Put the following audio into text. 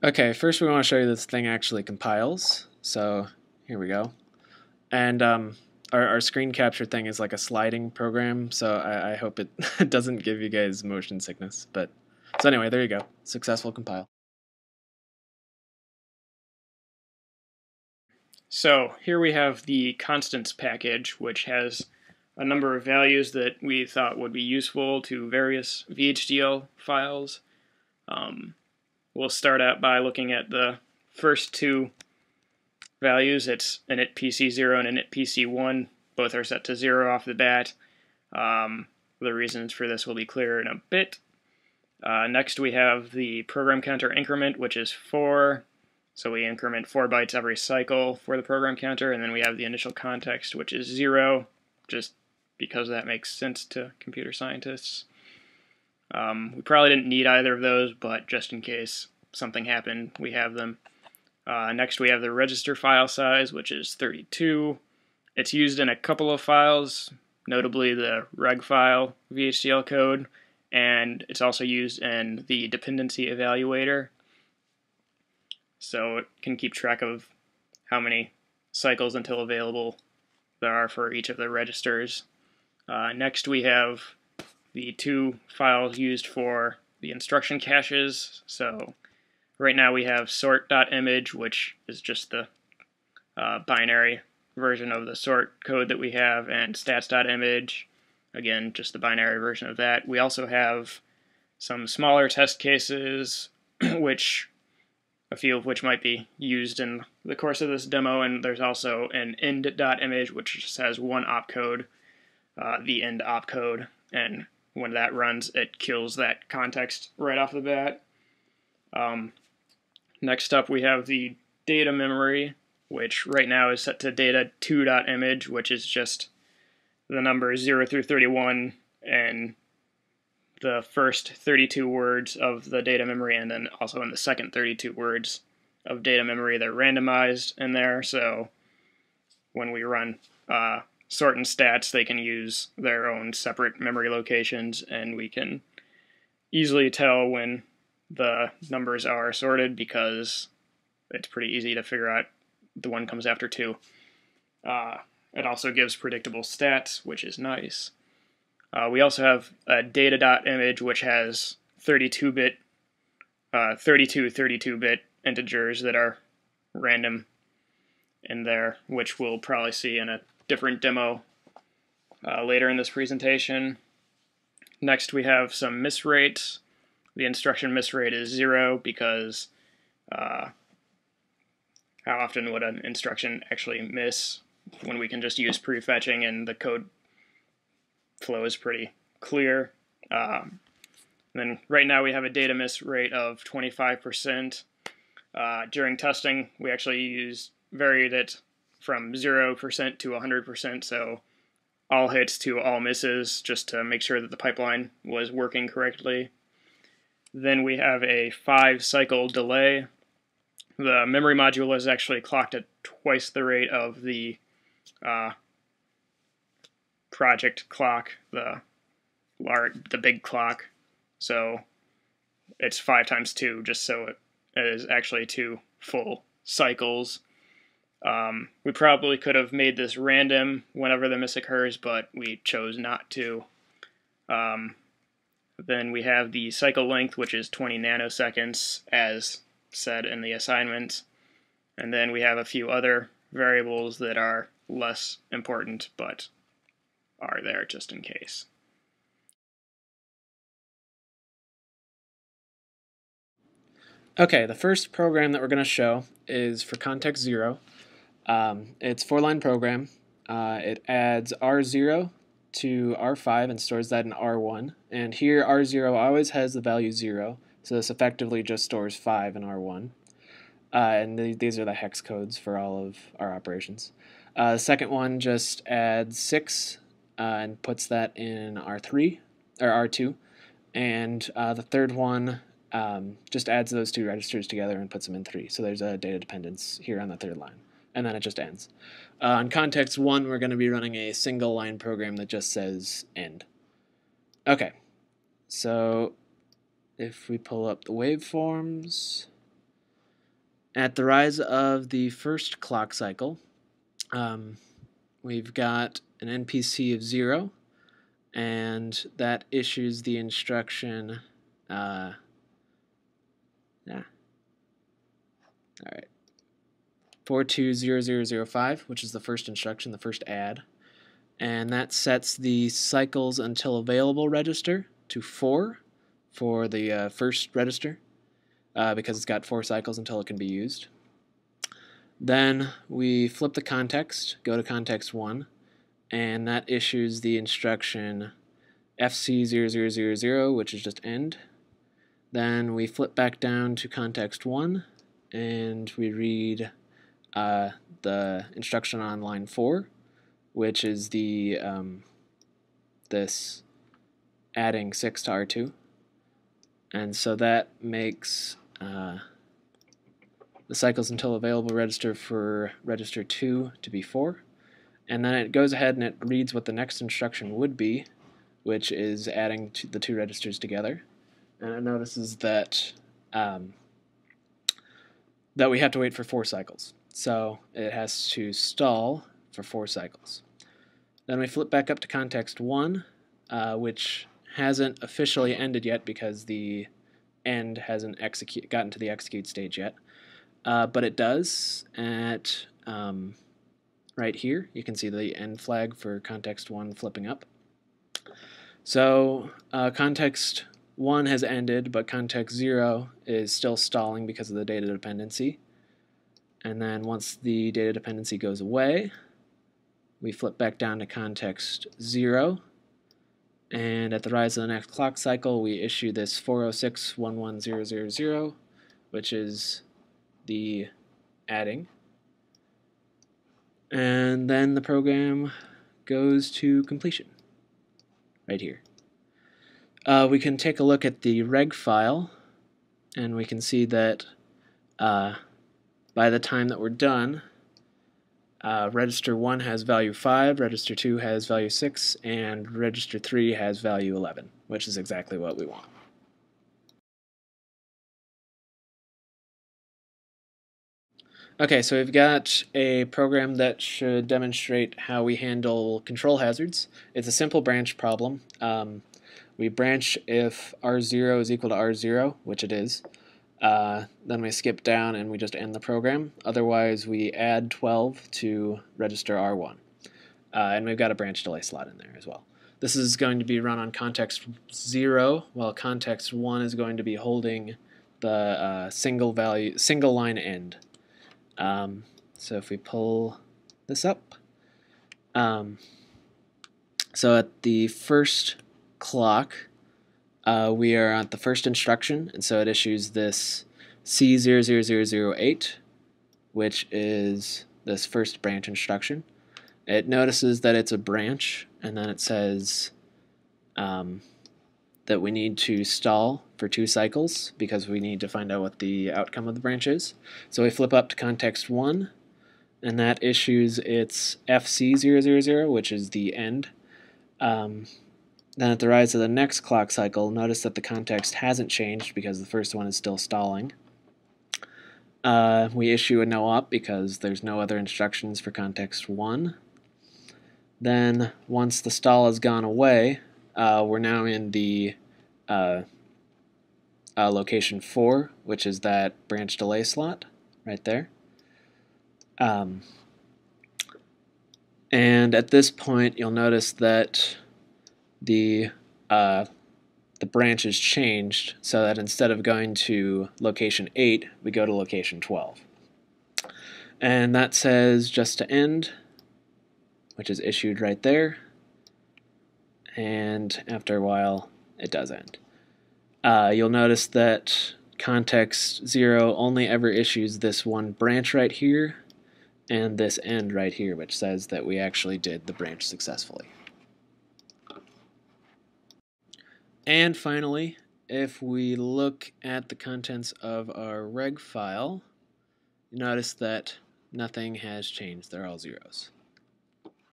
Okay, first we want to show you this thing actually compiles. So here we go. And our screen capture thing is like a sliding program, so I hope it doesn't give you guys motion sickness. But so anyway, there you go. Successful compile. So here we have the constants package, which has a number of values that we thought would be useful to various VHDL files. We'll start out by looking at the first two values. It's init PC0 and init PC1. Both are set to 0 off the bat. The reasons for this will be clear in a bit. Next we have the program counter increment, which is 4. So we increment 4 bytes every cycle for the program counter, and then we have the initial context, which is 0, just because that makes sense to computer scientists. We probably didn't need either of those, but just in case something happened, we have them. Next we have the register file size, which is 32. It's used in a couple of files, notably the reg file VHDL code, and it's also used in the dependency evaluator. So it can keep track of how many cycles until available there are for each of the registers. Next we have the two files used for the instruction caches. So right now we have sort.image, which is just the binary version of the sort code that we have, and stats.image, again, just the binary version of that. We also have some smaller test cases, which a few of which might be used in the course of this demo, and there's also an end.image, which just has one opcode, the end opcode, and when that runs, it kills that context right off the bat. Next up, we have the data memory, which right now is set to data2.image, which is just the numbers 0 through 31 and the first 32 words of the data memory, and then also in the second 32 words of data memory, they're randomized in there. So when we run sort and stats, they can use their own separate memory locations, and we can easily tell when the numbers are sorted because it's pretty easy to figure out the one comes after 2. It also gives predictable stats, which is nice. We also have a data.image, which has 32-bit, 32-bit integers that are random in there, which we'll probably see in a different demo later in this presentation. Next, we have some miss rates. The instruction miss rate is 0 because how often would an instruction actually miss when we can just use prefetching and the code flow is pretty clear. Then right now we have a data miss rate of 25%. During testing, we actually varied it from 0% to 100%, so all hits to all misses, just to make sure that the pipeline was working correctly. Then we have a 5-cycle delay. The memory module is actually clocked at twice the rate of the project clock, the big clock. So it's 5 times 2, just so it is actually 2 full cycles. We probably could have made this random whenever the miss occurs, but we chose not to. Then we have the cycle length, which is 20 nanoseconds, as said in the assignment. And then we have a few other variables that are less important, but are there just in case. Okay, the first program that we're going to show is for context 0. It's a 4-line program. It adds R0 to R5 and stores that in R1. And here R0 always has the value 0, so this effectively just stores 5 in R1. And these are the hex codes for all of our operations. The second one just adds 6 and puts that in R3 or R2. And the third one just adds those two registers together and puts them in 3. So there's a data dependence here on the third line. And then it just ends. On context 1, we're going to be running a single line program that just says end. Okay, so if we pull up the waveforms, At the rise of the first clock cycle, we've got an NPC of 0, and that issues the instruction. All right. 420005, which is the first instruction, the first add. And that sets the cycles until available register to 4 for the first register, because it's got 4 cycles until it can be used. Then we flip the context, go to context 1, and that issues the instruction FC0000, which is just end. Then we flip back down to context 1, and we read the instruction on line 4, which is the this adding 6 to R2. And so that makes the cycles until available register for register 2 to be 4. And then it goes ahead and it reads what the next instruction would be, which is adding the 2 registers together. And it notices that that we have to wait for 4 cycles. So it has to stall for 4 cycles. Then we flip back up to context 1, which hasn't officially ended yet because the end hasn't gotten to the execute stage yet. But it does at right here. You can see the end flag for context 1 flipping up. So context 1 has ended, but context 0 is still stalling because of the data dependency. And then once the data dependency goes away, we flip back down to context 0. And at the rise of the next clock cycle, we issue this 406-11000, which is the adding. And then the program goes to completion, right here. We can take a look at the reg file, and we can see that by the time that we're done, register 1 has value 5, register 2 has value 6, and register 3 has value 11, which is exactly what we want. Okay, so we've got a program that should demonstrate how we handle control hazards. It's a simple branch problem. We branch if R0 is equal to R0, which it is. Then we skip down and we just end the program. Otherwise, we add 12 to register R1. And we've got a branch delay slot in there as well. This is going to be run on context 0, while context 1 is going to be holding the single line end. So if we pull this up, so at the first clock, we are at the first instruction, and so it issues this C00008, which is this first branch instruction. It notices that it's a branch, and then it says that we need to stall for 2 cycles because we need to find out what the outcome of the branch is. So we flip up to context 1, and that issues its FC000, which is the end. Then at the rise of the next clock cycle, notice that the context hasn't changed because the first one is still stalling. We issue a no op because there's no other instructions for context 1. Then once the stall has gone away, we're now in the location 4, which is that branch delay slot right there. And at this point, you'll notice that the branch is changed so that instead of going to location 8, we go to location 12. And that says just to end, which is issued right there. And after a while, it does end. You'll notice that context 0 only ever issues this one branch right here and this end right here, which says that we actually did the branch successfully. And finally, if we look at the contents of our reg file, you notice that nothing has changed. They're all zeros.